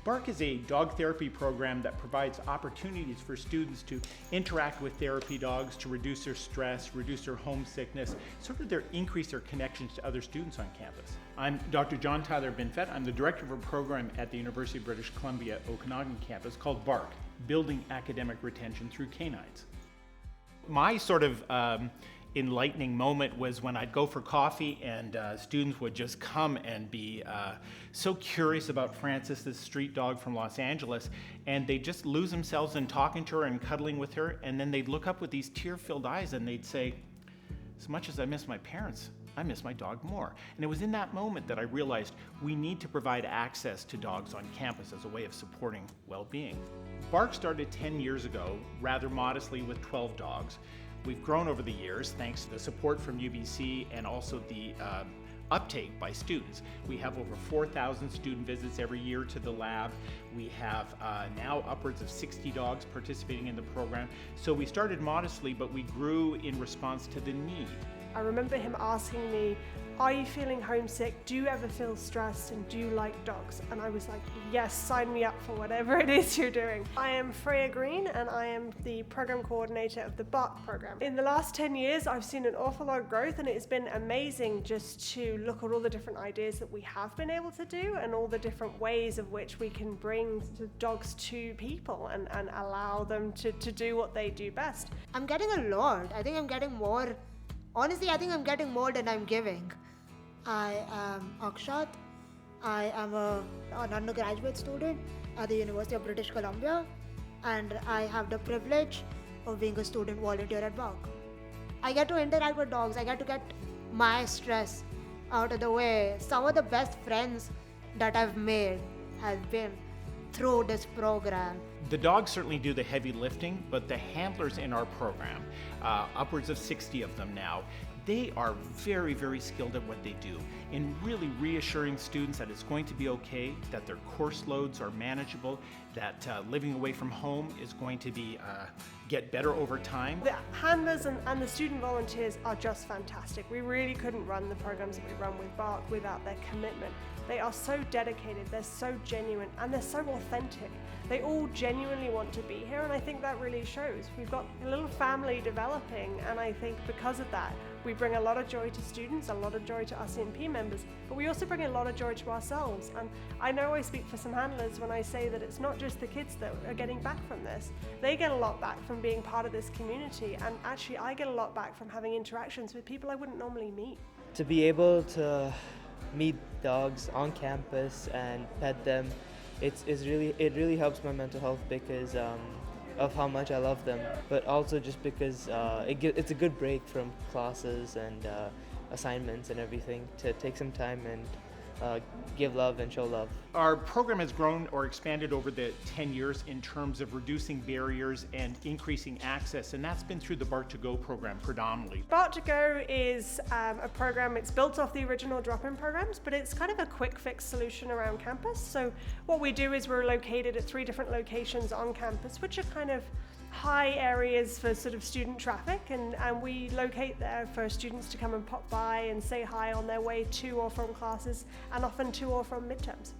B.A.R.K is a dog therapy program that provides opportunities for students to interact with therapy dogs to reduce their stress, reduce their homesickness, sort of increase their connections to other students on campus. I'm Dr. John Tyler Binfet. I'm the director of a program at the University of British Columbia Okanagan Campus called B.A.R.K, Building Academic Retention Through K9s. My sort of enlightening moment was when I'd go for coffee and students would just come and be so curious about Frances, this street dog from Los Angeles, and they'd just lose themselves in talking to her and cuddling with her, and then they'd look up with these tear-filled eyes and they'd say, as much as I miss my parents, I miss my dog more. And it was in that moment that I realized we need to provide access to dogs on campus as a way of supporting well-being. B.A.R.K started 10 years ago, rather modestly with 12 dogs. We've grown over the years thanks to the support from UBC and also the uptake by students. We have over 4,000 student visits every year to the lab. We have now upwards of 60 dogs participating in the program. So we started modestly, but we grew in response to the need. I remember him asking me, are you feeling homesick? Do you ever feel stressed? And do you like dogs? And I was like, yes, sign me up for whatever it is you're doing. I am Freya Green and I am the program coordinator of the B.A.R.K program. In the last 10 years, I've seen an awful lot of growth, and it's been amazing just to look at all the different ideas that we have been able to do and all the different ways of which we can bring the dogs to people and allow them to do what they do best. I'm getting a lot. I think I'm getting more. Honestly, I think I'm getting more than I'm giving. I am Akshat. I am an undergraduate student at the University of British Columbia, and I have the privilege of being a student volunteer at B.A.R.K. I get to interact with dogs. I get to get my stress out of the way. Some of the best friends that I've made have been through this program. The dogs certainly do the heavy lifting, but the handlers in our program, upwards of 60 of them now, they are very, very skilled at what they do in really reassuring students that it's going to be okay, that their course loads are manageable, that living away from home is going to be get better over time. The handlers and the student volunteers are just fantastic. We really couldn't run the programs that we run with B.A.R.K without their commitment. They are so dedicated, they're so genuine, and they're so authentic. They all genuinely want to be here, and I think that really shows. We've got a little family developing, and I think because of that, we bring a lot of joy to students, a lot of joy to us CNP members, but we also bring a lot of joy to ourselves. And I know I speak for some handlers when I say that it's not just the kids that are getting back from this. They get a lot back from being part of this community, and actually I get a lot back from having interactions with people I wouldn't normally meet. To be able to meet dogs on campus and pet them, it really helps my mental health because of how much I love them, but also just because it's a good break from classes and assignments and everything to take some time and give love and show love. Our program has grown or expanded over the 10 years in terms of reducing barriers and increasing access, and that's been through the B.A.R.K to Go program predominantly. B.A.R.K to Go is a program, it's built off the original drop-in programs, but it's kind of a quick fix solution around campus. So what we do is we're located at 3 different locations on campus, which are kind of high areas for sort of student traffic, and we locate there for students to come and pop by and say hi on their way to or from classes, and often to or from midterms.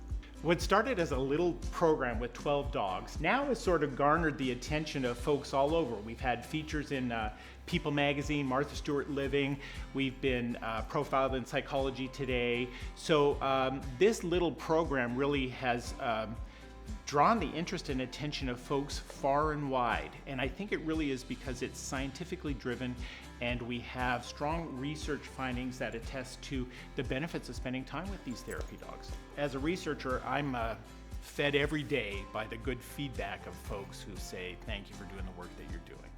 What started as a little program with 12 dogs now has sort of garnered the attention of folks all over. We've had features in People magazine, Martha Stewart Living. We've been profiled in Psychology Today. So this little program really has drawn the interest and attention of folks far and wide. And I think it really is because it's scientifically driven, and we have strong research findings that attest to the benefits of spending time with these therapy dogs. As a researcher, I'm fed every day by the good feedback of folks who say, thank you for doing the work that you're doing.